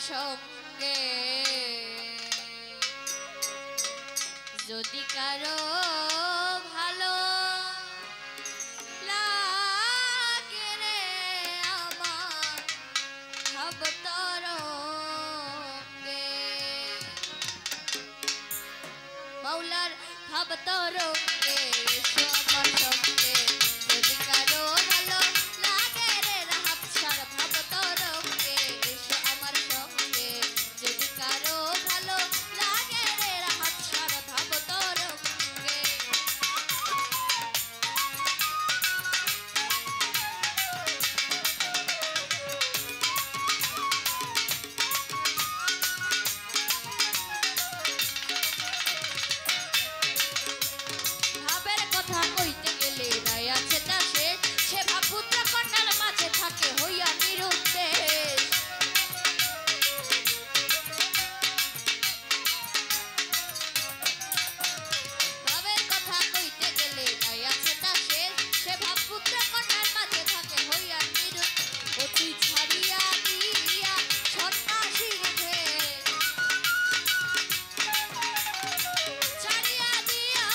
সঙ্গে যদি কারো ভালো লাগে রে আমার ভাবতরঙ্গে মাওলার ভাবতরঙ্গে এসো আমার সঙ্গে যদি কারো ভালো লাগে রে রাহাত সার ভাবতরঙ্গে এসো আমার সঙ্গে যদি কারো ভালো লাগে রে রাহাত সার ভাবতরঙ্গে ভাবের কথা কইতে গেলে নাই আছে তা শেষ সে ভাব পুত্র কন্যার মাঝে থাকে হইয়া নিরুদ্দেশ ভাবের কথা কইতে গেলে নাই আছে তা শেষ সে ভাব পুত্র কন্যার মাঝে থাকে হইয়া নিরুদ্দেশ অতি ছাড়িয়া দিয়া সন্ন্যাসীর ভেষ ছাড়িয়া দিয়া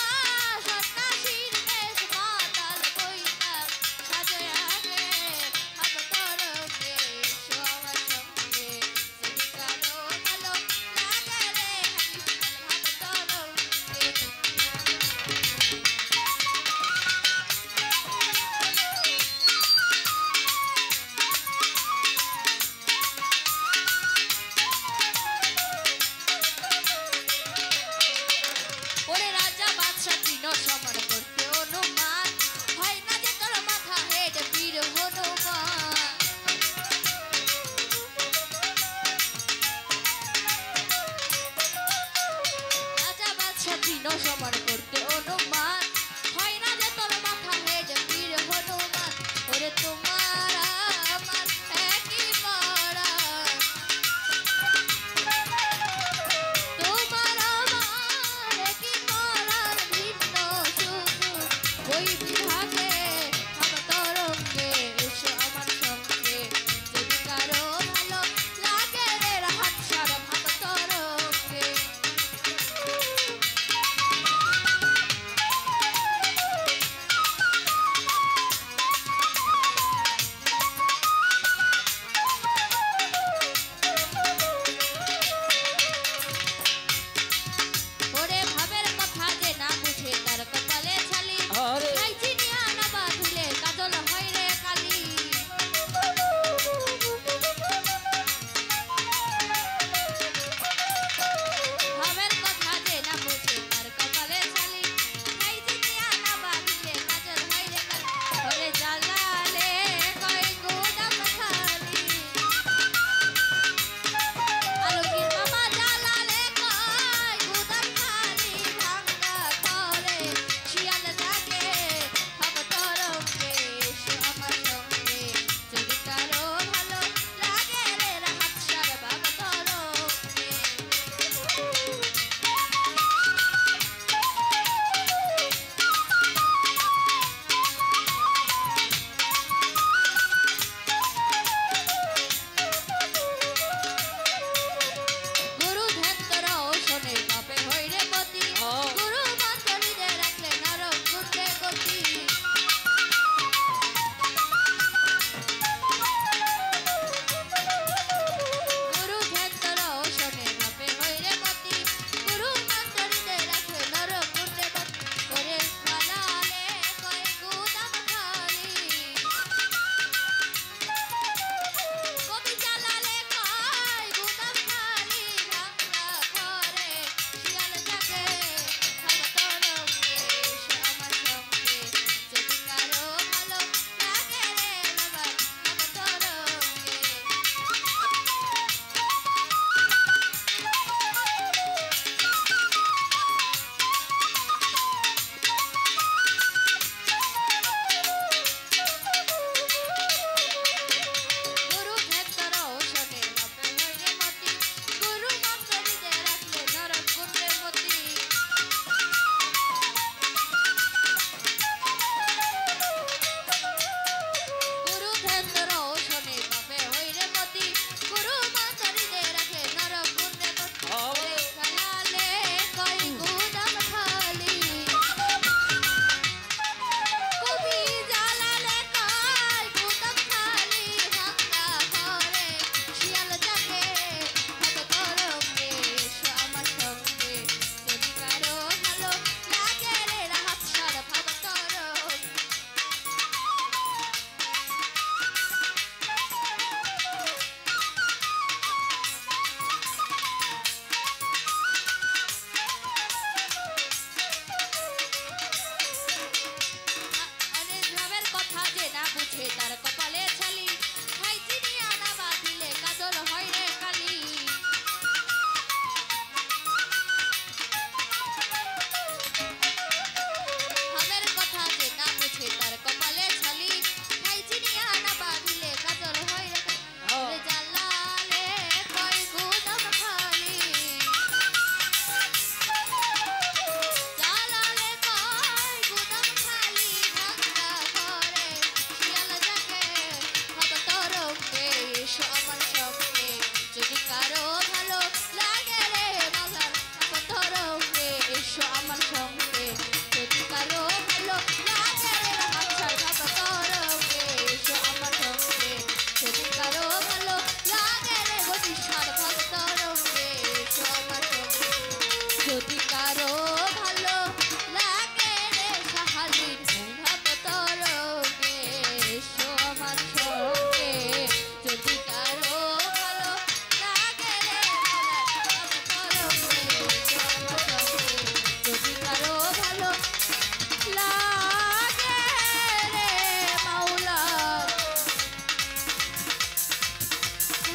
সন্ন্যাসীর বেশ মাতাল বইতাল সাজয়া রে ভাবতরঙ্গে এসো আমার সঙ্গে যদি কারো ভালো লাগে রে ভাবতরঙ্গে ওরে রাজা বাদশা তৃণ সমান করতে অনুমান হয় না যে তোর মাথা হেড বীর হনুমান রাজা বাদশা তৃণ সমান করতে অনুমান হয় না যে তোর মাথা হেড বীর হনুমান ওরে তোমার আমার একই পরাণ তোমার আমার একই পরাণ ভিন্ন শুধু ওই বিভাগে ভাবতরঙ্গে এসো আমার সঙ্গে যদি কারো ভালো লাগে রে রাহাত সার ভাবতরঙ্গে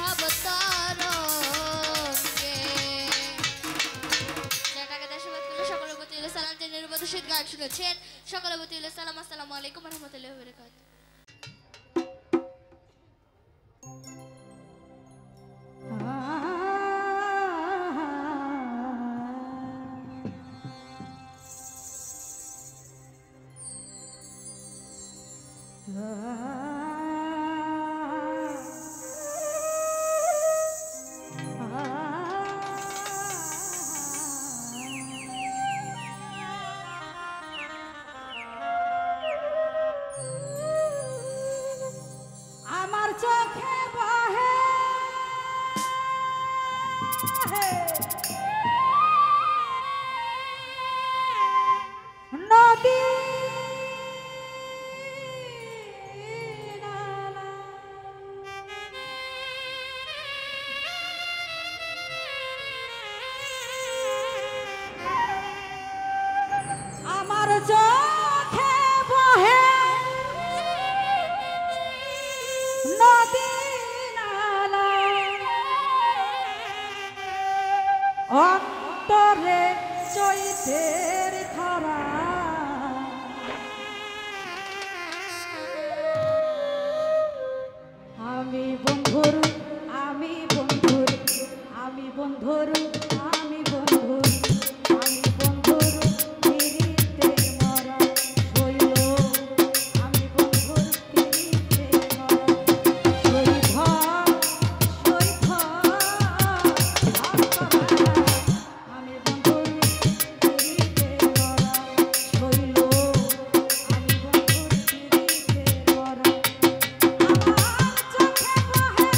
ভব তরঙ্গে। যাটাকে দেশবাদ করলে সকলের প্রতি সালাম জানিয়ে নির্বাচিত গান শুনেছেন। সকলের প্রতি সালাম, আসসালামু আলাইকুম ওয়া রাহমাতুল্লাহি ওয়া বারাকাতুহু। আমার চোখে বহে নদী নালা। আমার চোখে বহে নদী নালা, অন্তরে চৈতের ধারা। আমি বন্ধুর, আমি বন্ধুর, আমি বন্ধুর, আমি বন্ধুর, আমি বন্ধুর পিরিতে মরা হইল। আমি বন্ধুর পিরিতে মরা সৈধ সৈধ। আমি বন্ধুর পিরিতে মরা হইল। আমি বন্ধুর পিরিতে মরা। আমার চোখে বহে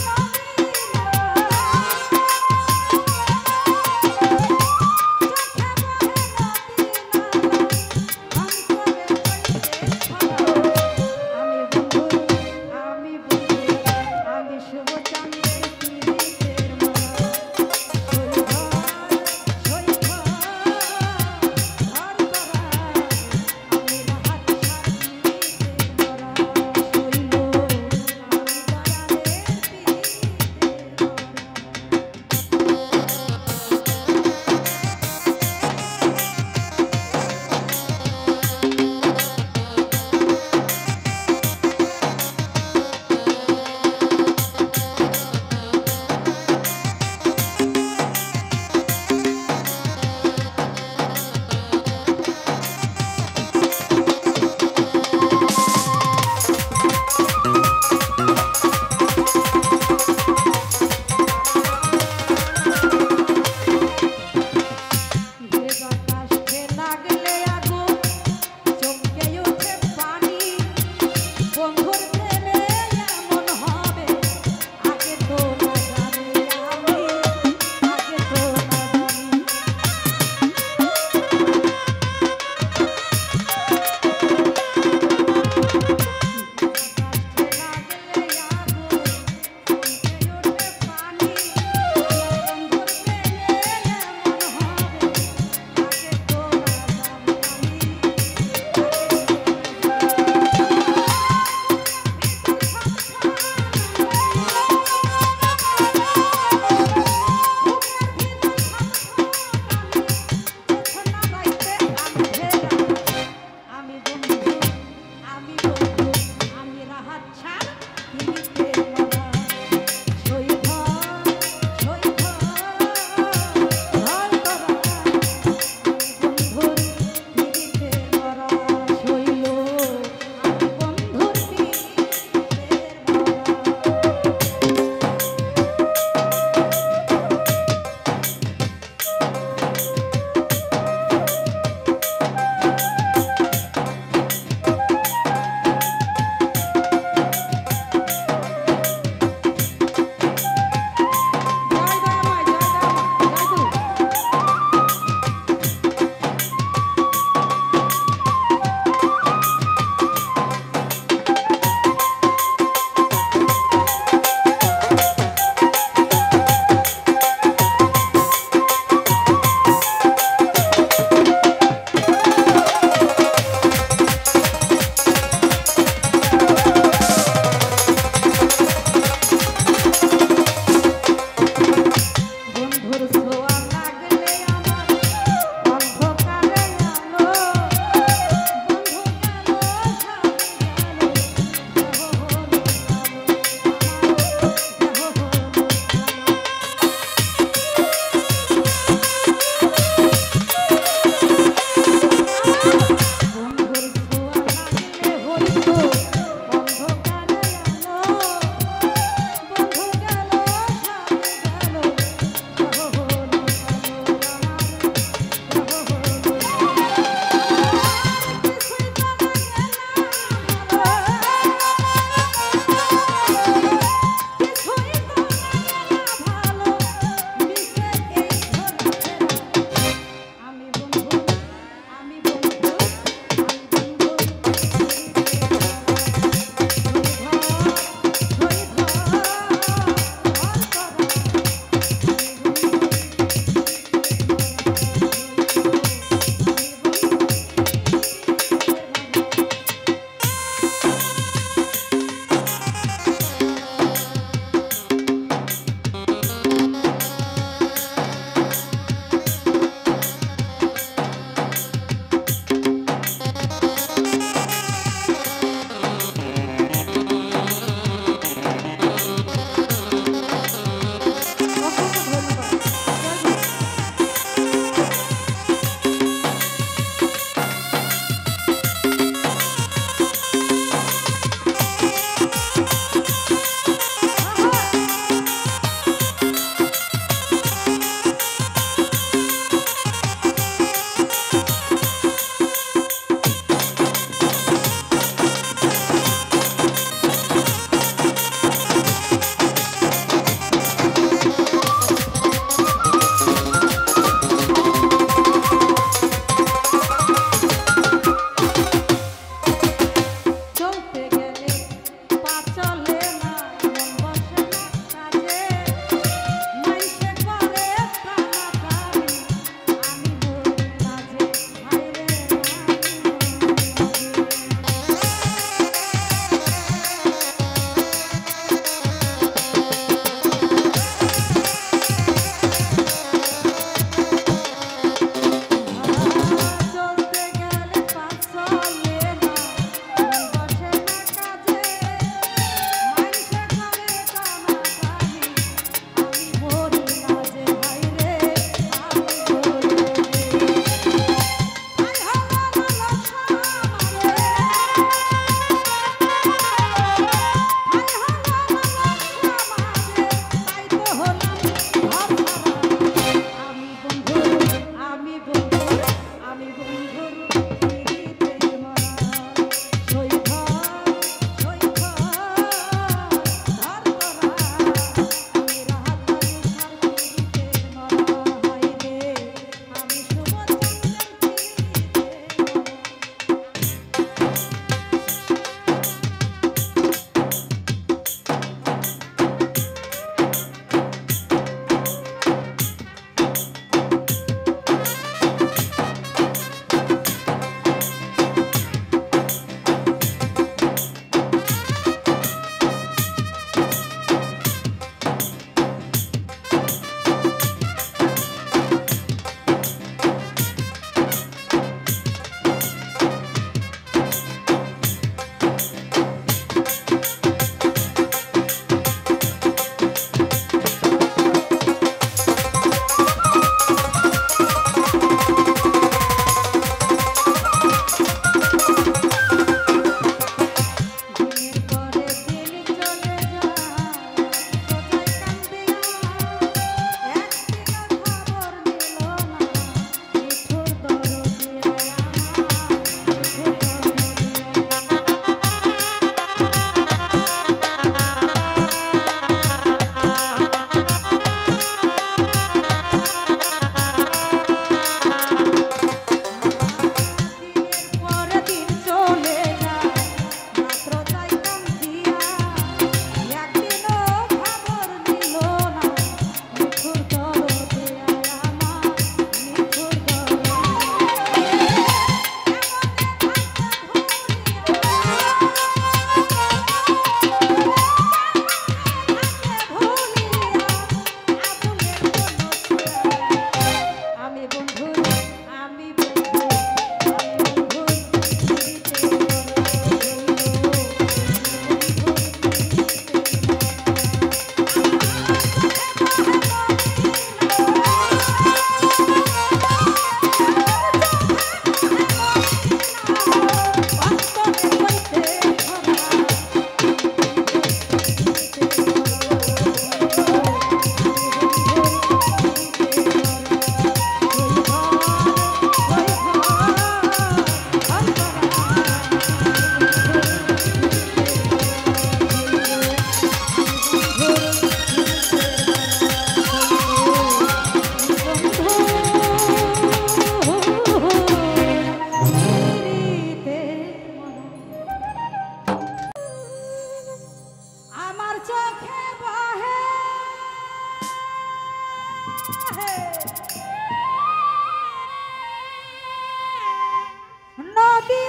নদী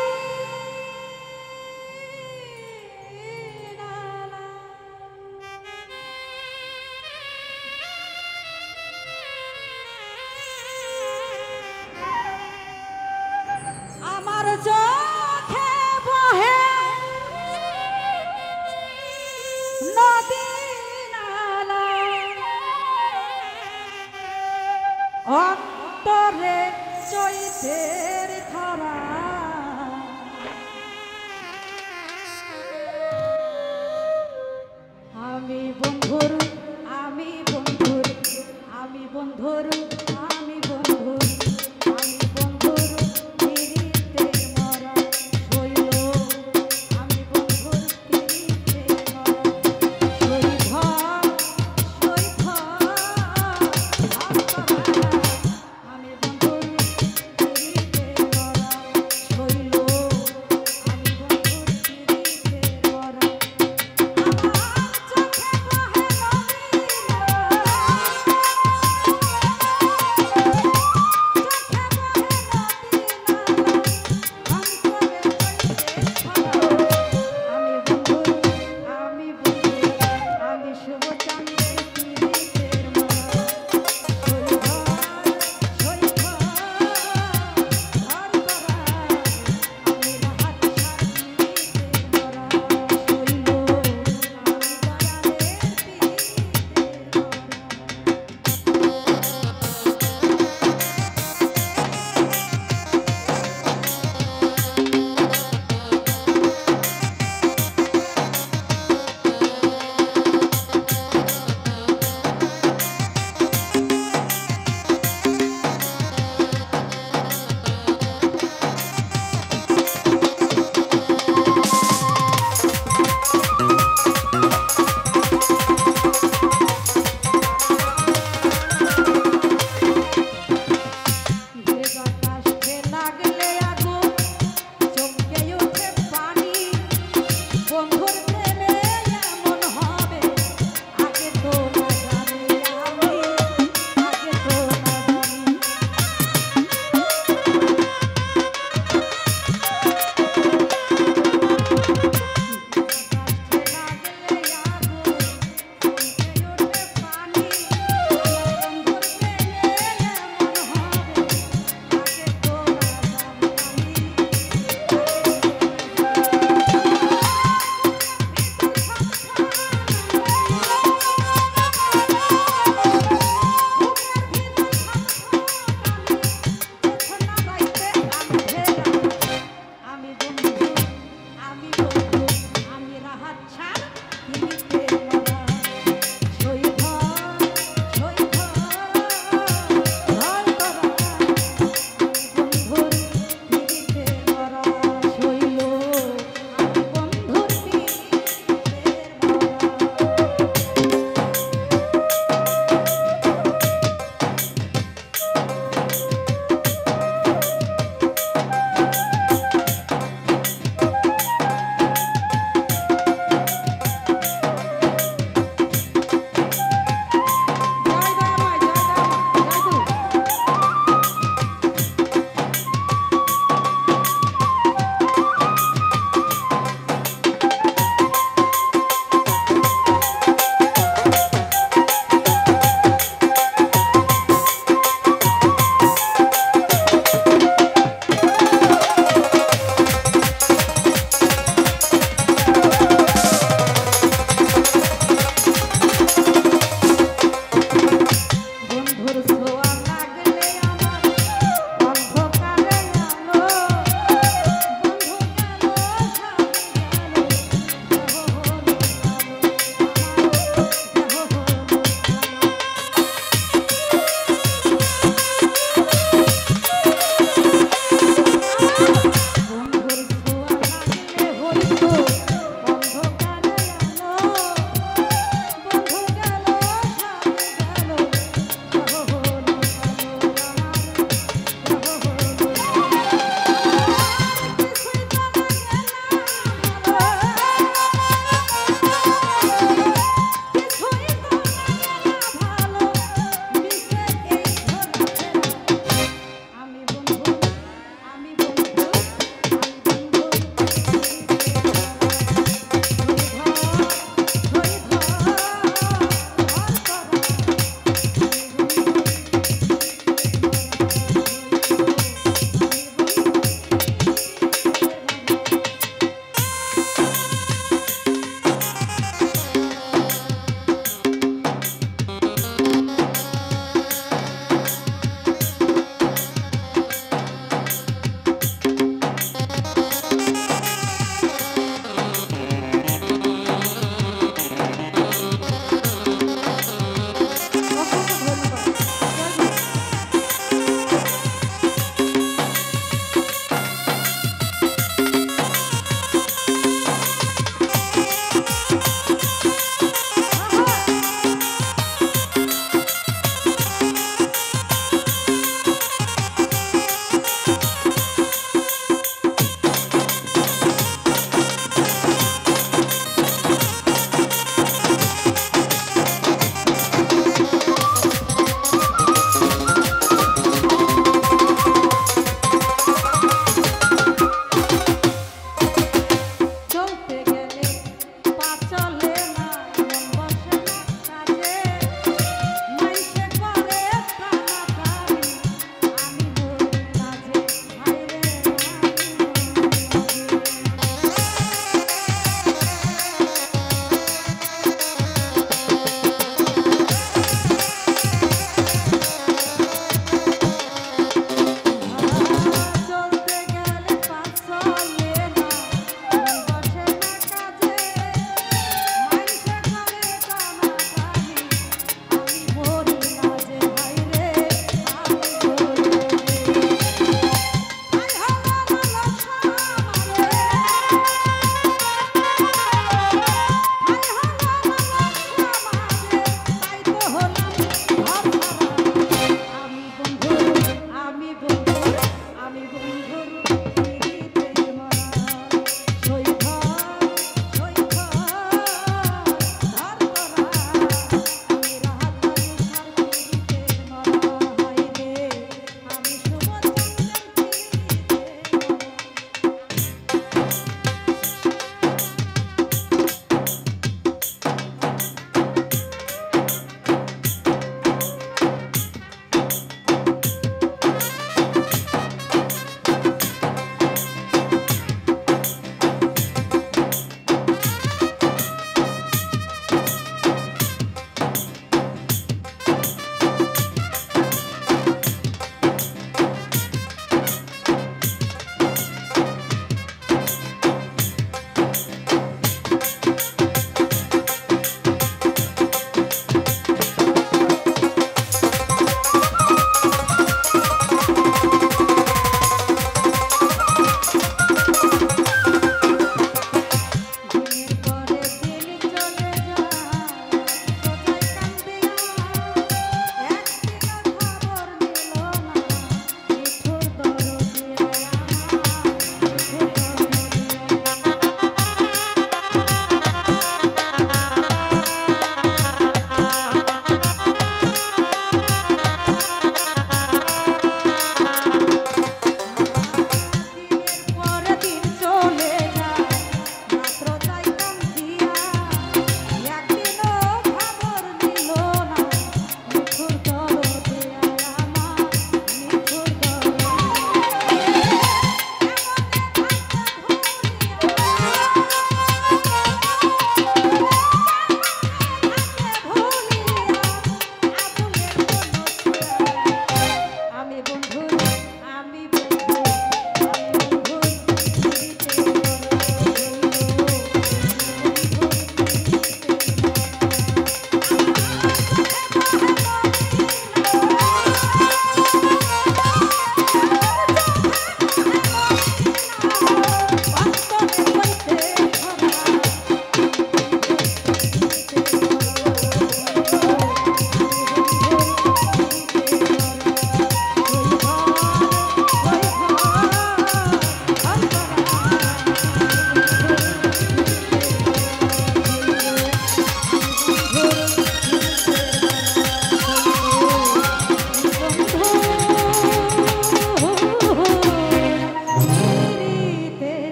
আমার চোখে বহে নদী নালা অন্তরে চৈতের খরা আমি বন্ধুর আমি বন্ধুর আমি বন্ধুর আমি বন্ধুর আমি বন্ধুর পিরিতে মরা শৈল আমি বন্ধুর পিরিতে মরা শৈভ শৈভ আমি বন্ধুর পিরিতে মরা শৈল আমি বন্ধুর পিরিতে মরা আমার চোখে বহে নদী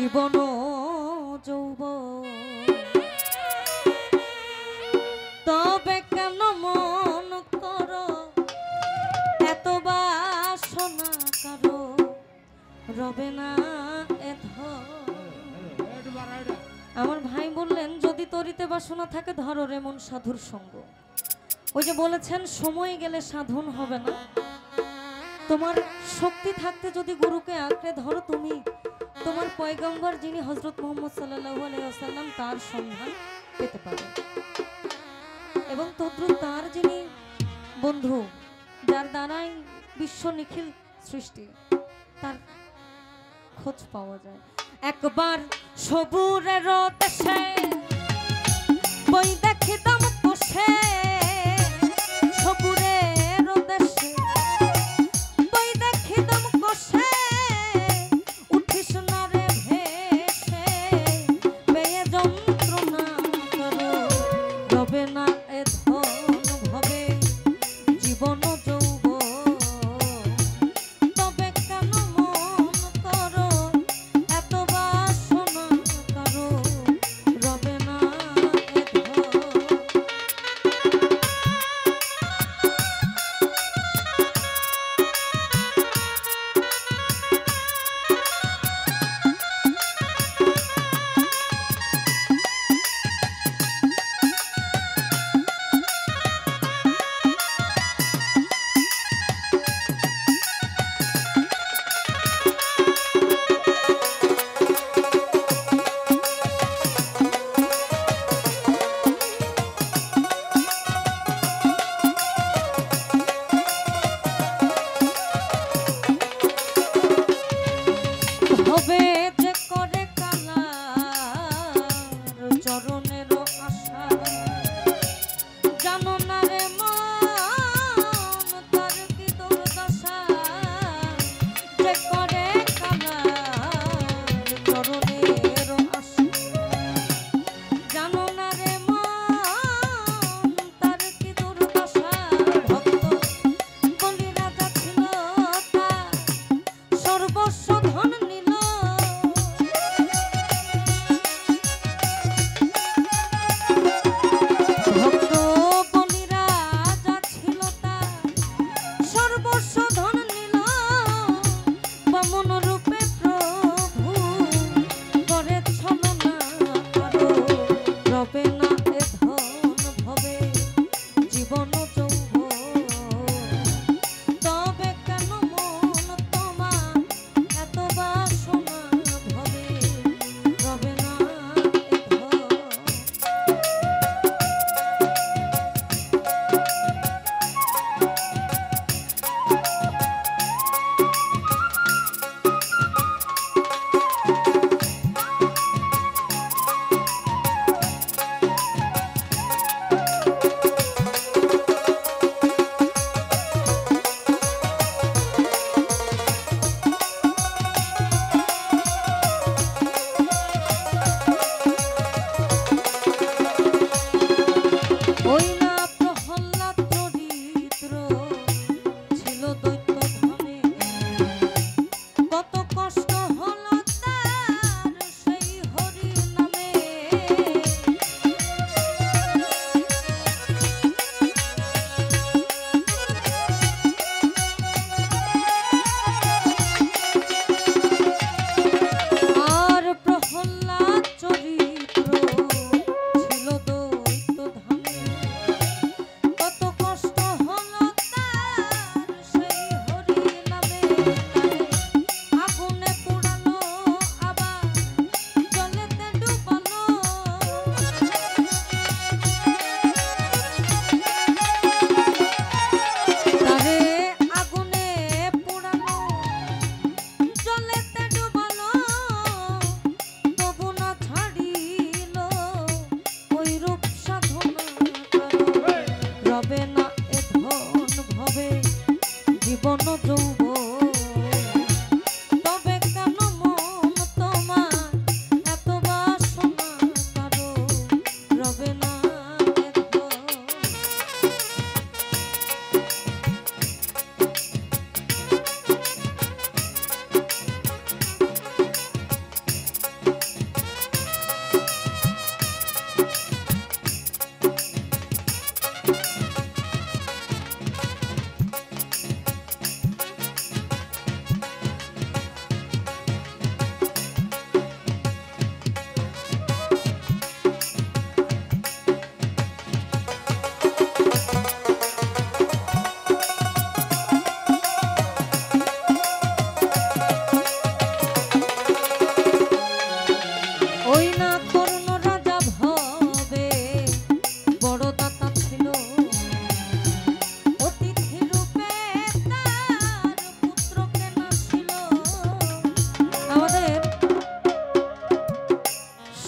জীবন যৌবন তবে কেন মন করো এত বাসনা কারো রবে না এ আমার ভাই বললেন যদি তরিতে বাসনা থাকে ধরো রে মন সাধুর সঙ্গ। ওই যে বলেছেন সময় গেলে সাধন হবে না, তোমার শক্তি থাকতে যদি গুরুকে আঁকড়ে ধরো তুমি তোমার পয়গম্বর যিনি হযরত মুহাম্মদ সাল্লাল্লাহু আলাইহি ওয়াসাল্লাম তার সন্ধান পেতে পারো। এবং তদ্রুপ তার যিনি বন্ধু যার দ্বারাই বিশ্ব নিখিল সৃষ্টি তার খোঁজ পাওয়া যায়। একবার সবুরের দেশে বই দেখি দাম পোষে সবুরের দেশে বই দেখি দাম কোষে উঠিস না রে ভেসে বেয়ে যন্ত্রণা করো রবে না এ ধন ভবে জীবন যৌবন তবে কেন মন করো এত বাসনা করো রবে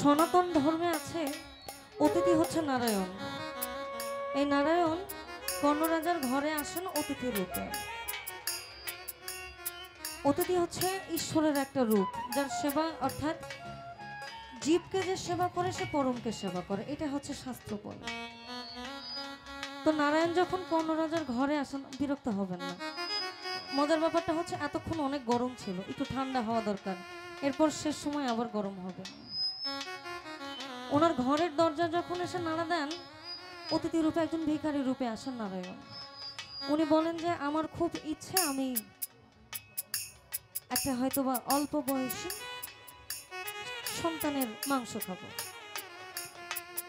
সনাতন ধর্মে আছে অতিথি হচ্ছে নারায়ণ। এই নারায়ণ কর্ণরাজার ঘরে আসেন অতিথি রূপে। অতিথি হচ্ছে ঈশ্বরের একটা রূপ, যার সেবা অর্থাৎ জীবকে যে সেবা করে সে পরমকে সেবা করে, এটা হচ্ছে শাস্ত্র বলে। তো নারায়ণ যখন কর্ণরাজার ঘরে আসেন, বিরক্ত হবেন না। মজার ব্যাপারটা হচ্ছে এতক্ষণ অনেক গরম ছিল, একটু ঠান্ডা হওয়া দরকার, এরপর শেষ সময় আবার গরম হবে। ওনার ঘরের দরজা যখন এসে নাড়া দেন, অতিথি রূপে একজন ভিখারি রূপে আসেন নারায়ণ। উনি বলেন যে আমার খুব ইচ্ছে আমি একটা হয়তোবা অল্প বয়সী সন্তানের মাংস খাবো।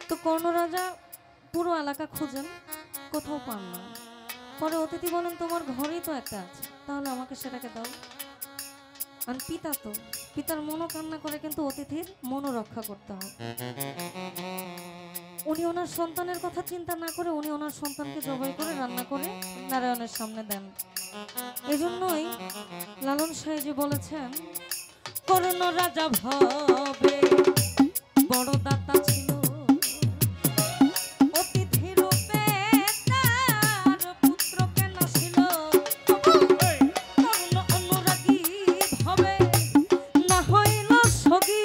তো কর্ণরাজা পুরো এলাকা খুঁজেন, কোথাও পান না। পরে অতিথি বলেন তোমার ঘরেই তো একটা আছে, তাহলে আমাকে সেটাকে দাও। আর পিতা তো পিতার মনও কান্না করে, কিন্তু অতিথির মনও রক্ষা করতে হবে। উনি ওনার সন্তানের কথা চিন্তা না করে উনি ওনার সন্তানকে জবাই করে রান্না করে নারায়ণের সামনে দেন। এজন্যই লালন সাহেজি বলেছেন, কর্ণ রাজা ভবে বড় দাতা ছিল, অতিথি রূপে তার পুত্রকে নাছিল। কর্ণ অনুরাগী ভবে না হইল সগী,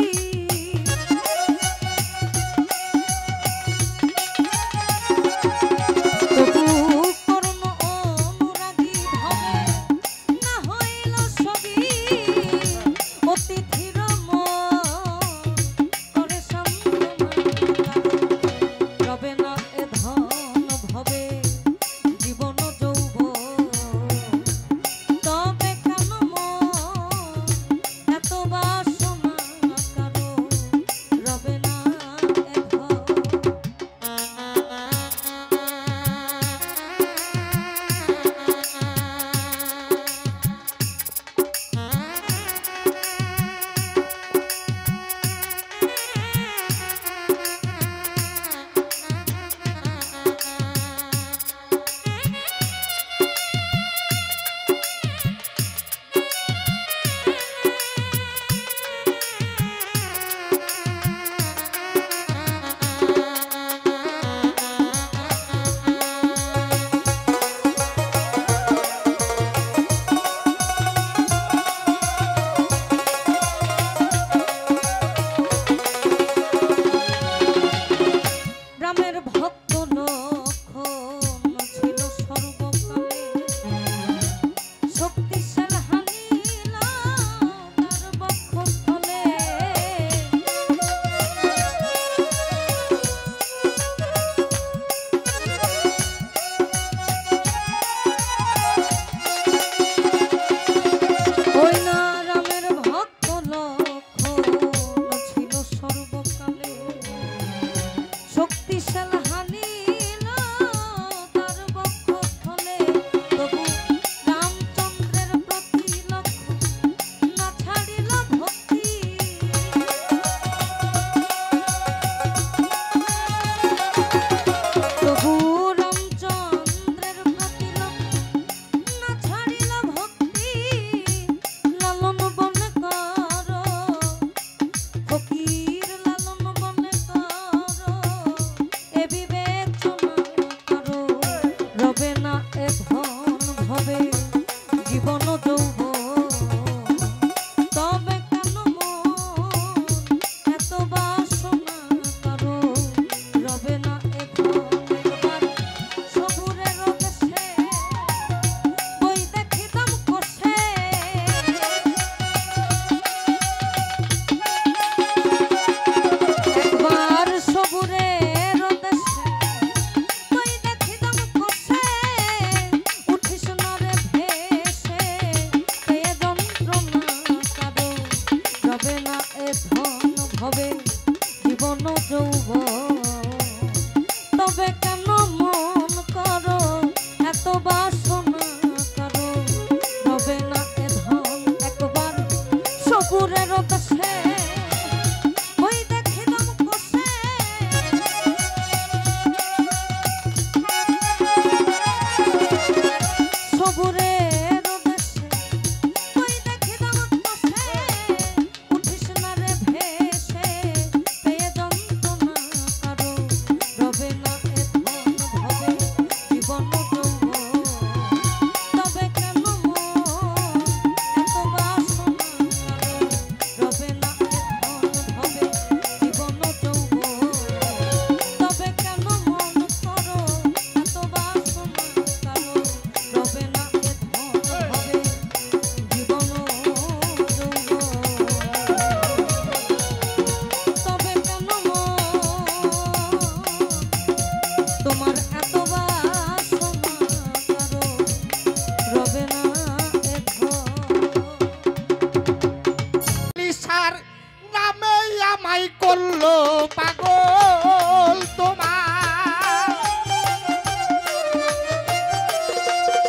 আমায় করলো পাগল তোমার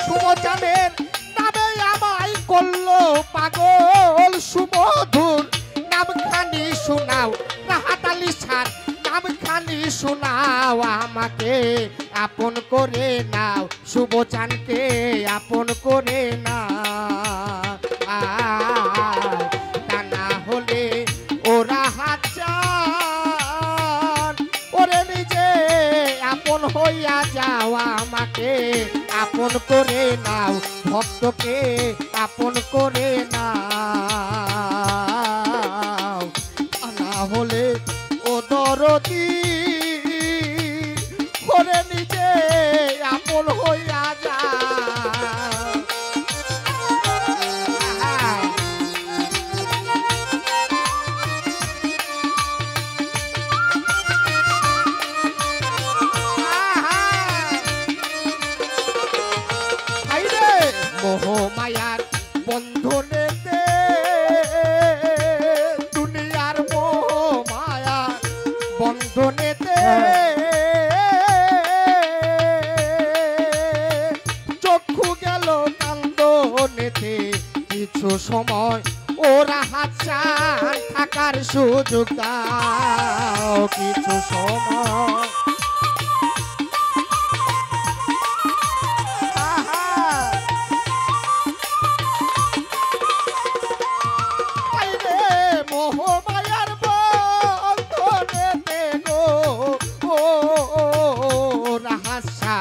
সুমচানের নামে আমায় করলো পাগল সুমধুর নামখানি শোনাও রাহাত আলী সার নামখানি শোনাও আমাকে আপন করে নাও শুভচানকে আপন করে নাও তা না হলে ওরা হাজার ওরে নিজে আপন হইয়া যাও আমাকে আপন করে নাও ভক্তকে আপন করে নাও না হলে ও দরদি ওরে নিজে আপন হইয়া যাও মোহমায়ার বন্ধনেতে দুনিয়ার মোহমায়ার বন্ধনেতে চক্ষু গেল কান্দনেতে কিছু সময় ওরা হাতছাড় থাকার সুযোগ দাও কিছু সময় মোহমায়ার বন্ধনেতে গো ও রাহাসা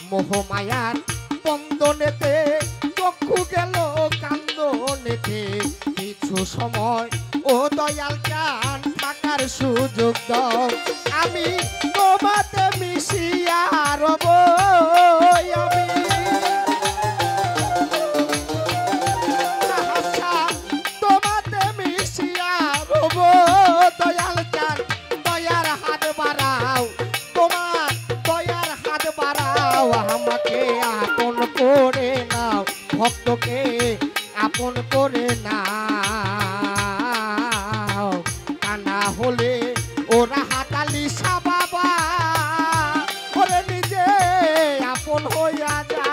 মোহমায়ার বন্ধনেতে চক্ষু গেল কান্দনেতে কিছু সময় ও দয়াল চান থাকার সুযোগ দাও আমি তোমাতে মিশিয়া রব আমি দয়াল চান দয়ার হাত বাড়াও তোমার দয়ার হাত বাড়াও আমাকে আপন করে নাও ভক্তকে আপন করে নাও তা না হলে ওরা হাতালি বাবা ওরে নিজে আপন হইয়া যা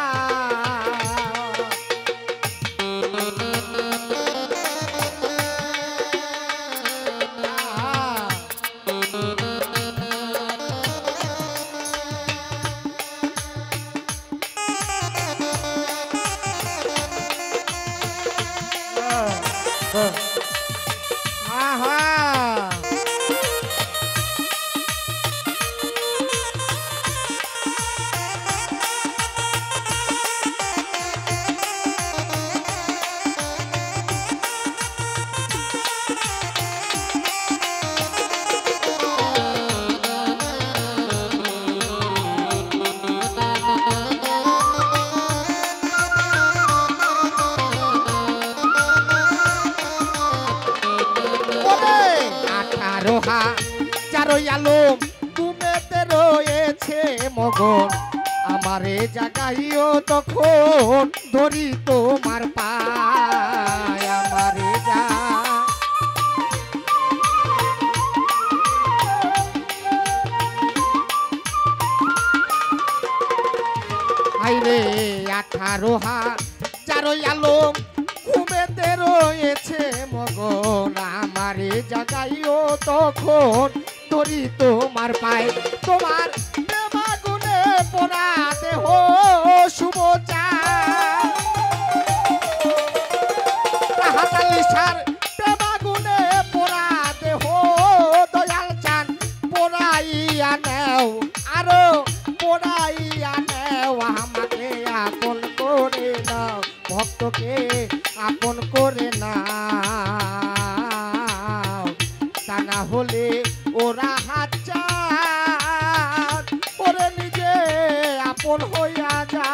রোহা চারই আলম তুমেতে রয়েছে মগন আমারে জাগাইও তখন ধরি তোমার পায় আমারে যা আইরে 18 চারই আলম ঘুমেতে রয়েছে মগন আমারে জাগাইও তখন ধরি তোমার পায় তোমার প্রেমাগুনে পোড়া দেহ শুভ হাতালি সার প্রেমাগুনে পোড়া দেহ দয়াল চান পোড়াইয়া নেও আরো পোড়াইয়া নেও আমাকে আপন করে নাও ভক্তকে আপন করে নাও তা না হলে ওরা হাজার ওরে নিজে আপন হইয়া যা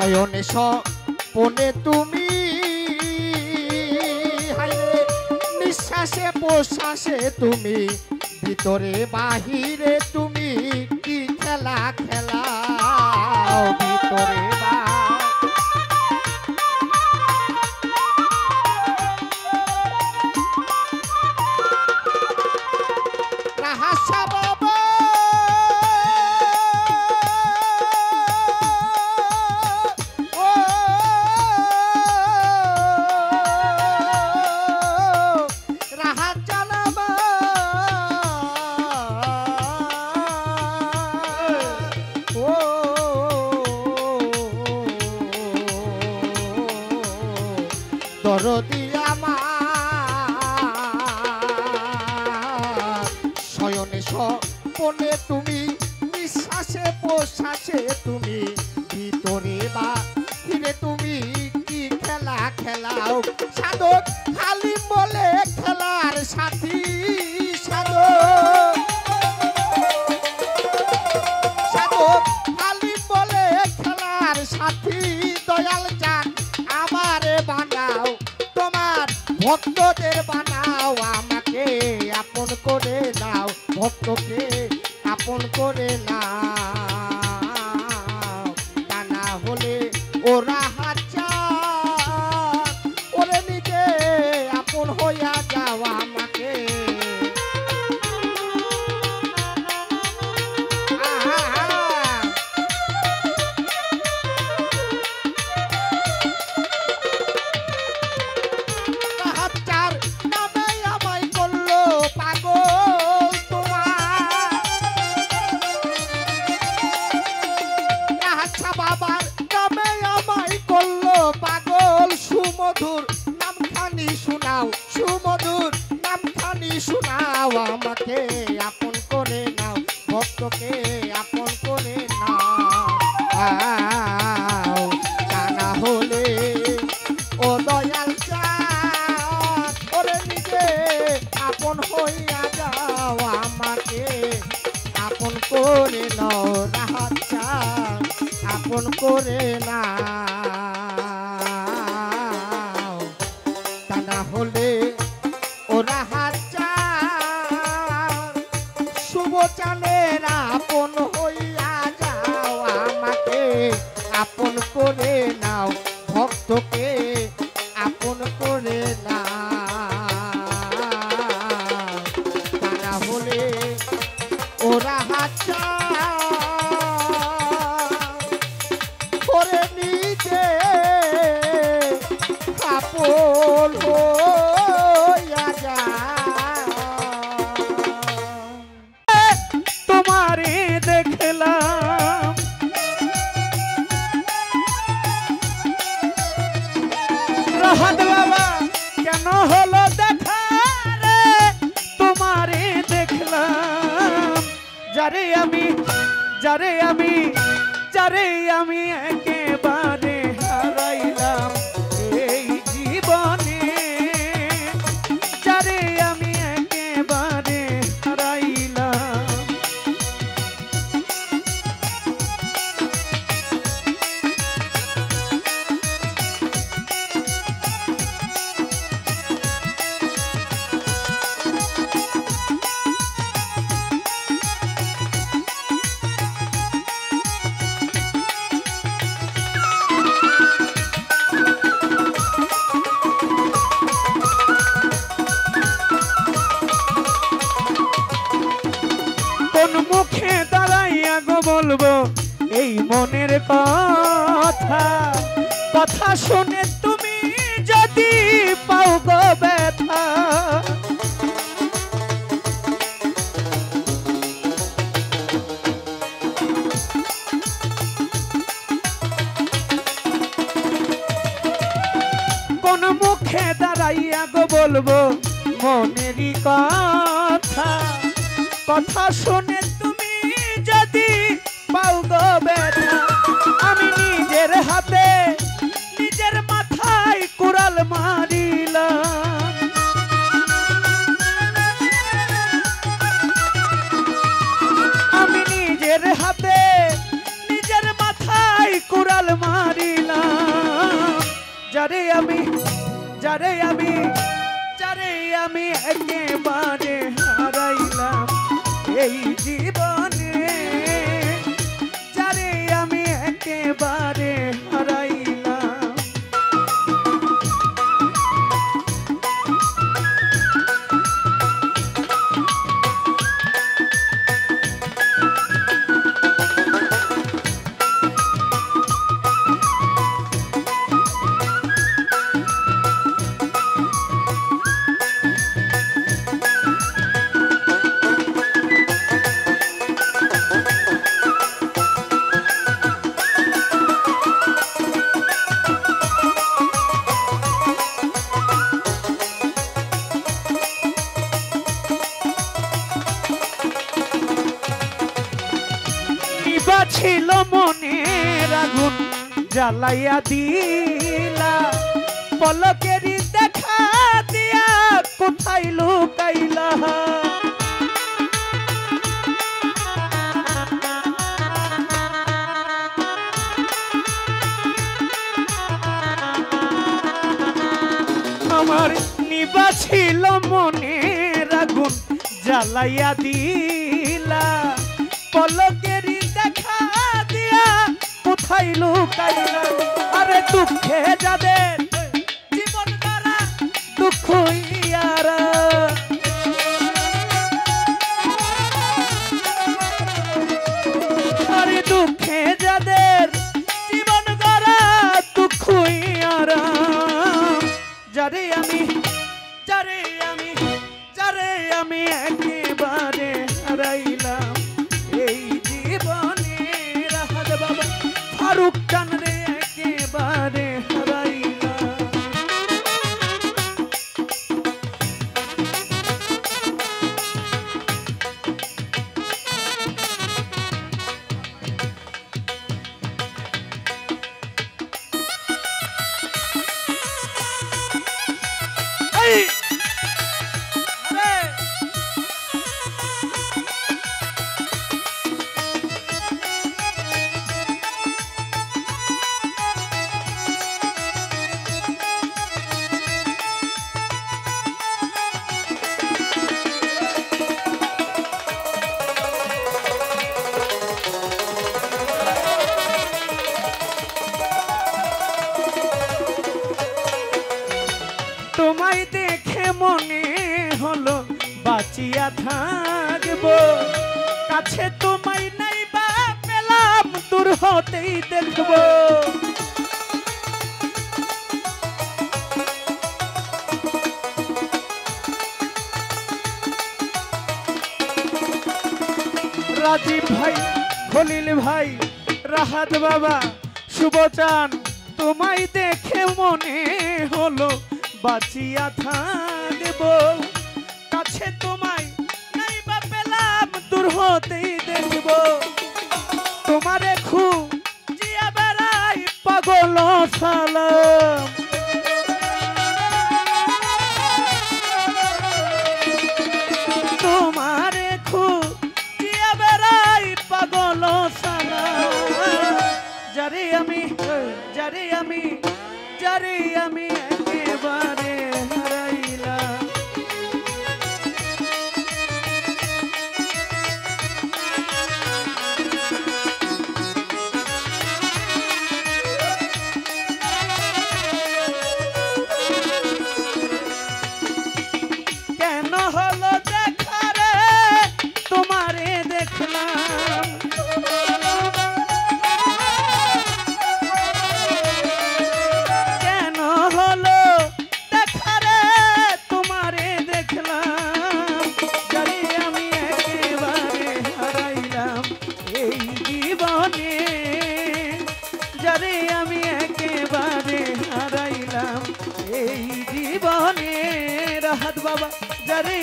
শয়নে স্বপনে তুমি হাইরে নিঃশ্বাসে প্রশ্বাসে তুমি ভিতরে বাহিরে তুমি কি খেলা খেলাও ভিতরে রাহাসা বাবা ও রাহাত জানাবা ও দরদি আমার শয়নে স্বপনে তুমি নিঃশ্বাসে প্রশ্বাসে তুমি ভিতরে বাহিরে তুমি কি খেলা খেলাও সাধক হালিম বলে খেলার সাথী সাধক সাধক হালিম বলে খেলার সাথী দয়াল যান আমারে বানাও তোমার ভক্তদের বানাও আমাকে আপন করে নাও ভক্তকে আপন করে নাও তা না হলে ওরা হাজার ওরে নিজে আপন হইয়া যাও আমাকে হাজার নামে আমায় করলো পাগল তোমার আচ্ছা বাবার নামে আমায় করলো পাগল সুমধুর নামখানি শোনাও সুমধুর নামখানি শোনাও আমাকে আপন করে নাও ভক্তকে আপন করে নাও তা না হলে ও দয়াল চাঁদ ওরে নিজে আপন হইয়া যাও আমাকে আপন করে নাও রাহাত চাঁদ আপন করে নাও তা না হলে ও রাহাত চাঁদ শুভ চাঁদের আপন হইয়া যাও আমাকে আপন করে নাও ভক্তকে আপন করে নাও তারা হলে ওরা হাচ্চা করে নিজে আপন হইয়া যাও তোমারে দেখলাম রাহাত বাবা কেন হলো দেখা রে তোমারে দেখলাম যারে আমি একেবারে হারাইলাম এই জীবনে যারে আমি একেবারে হারাইলাম কোন মুখে দাঁড়াইয়া গো বলবো এই মনের কথা কথা শুনে তুমি যদি পাও গো ব্যথা কোন মুখে দাঁড়াইয়া গো বলবো মনেরই কথা কথা শুনে তুমি যদি পাও গো ব্যথা আমি নিজের হাতে নিজের মাথায় কুড়াল মারিলাম আমি নিজের হাতে নিজের মাথায় কুড়াল মারি যারে আমি যারে আমি যারে আমি একেবারে হারাইলাম এই জীবনে যারে আমি একেবারে হারাইলাম ছিল মনের আগুন জ্বালাইয়া দিলা পলকেরই দেখা দিয়া কোথায় লুকাইলা আমার নিবা ছিল মনের আগুন জ্বালাইয়া দিলা পলকেরই দেখা দিয়া কোথায় লুকাইলা আরে দুঃখে যাদের জীবন দ্বারা দুঃখ ইয়ারা আরে দুঃখে যাদের জীবন দ্বারা দুঃখ ইয়ারা যারে আমি যারে আমি যারে আমি একেবারে হারাইলাম এই জীবনে রাহাত বাবা ফারুক খান রে একেবারে হারাইলাম এই আরে তোমায় দেখে মনে হলো বাঁচিয়া থাকবো কাছে তোমায় নাই বা পেলাম দূর হতেই দেখবো রাজীব ভাই খলিল ভাই রাহাত বাবা শুভচান তোমায় দেখে মনে হলো বাঁচিয়া থাকবো কাছে তোমায় নাই বা পেলাম দূর হতেই দেখবো তোমারে খুঁজিয়া বেড়াই পাগল সালাম তোমারে খুঁজিয়া বেড়াই পাগল সালাম যারে আমি যারে আমি যারে আমি একেবারে হারাইলাম কেন হলো দেখা রে তোমারে দেখলাম কেন হলো দেখা রে তোমারে দেখলাম যারে আমি একেবারে হারাইলাম এই জীবনে যারে আমি একেবারে হারাইলাম এই জীবনে রাহাত বাবা যারে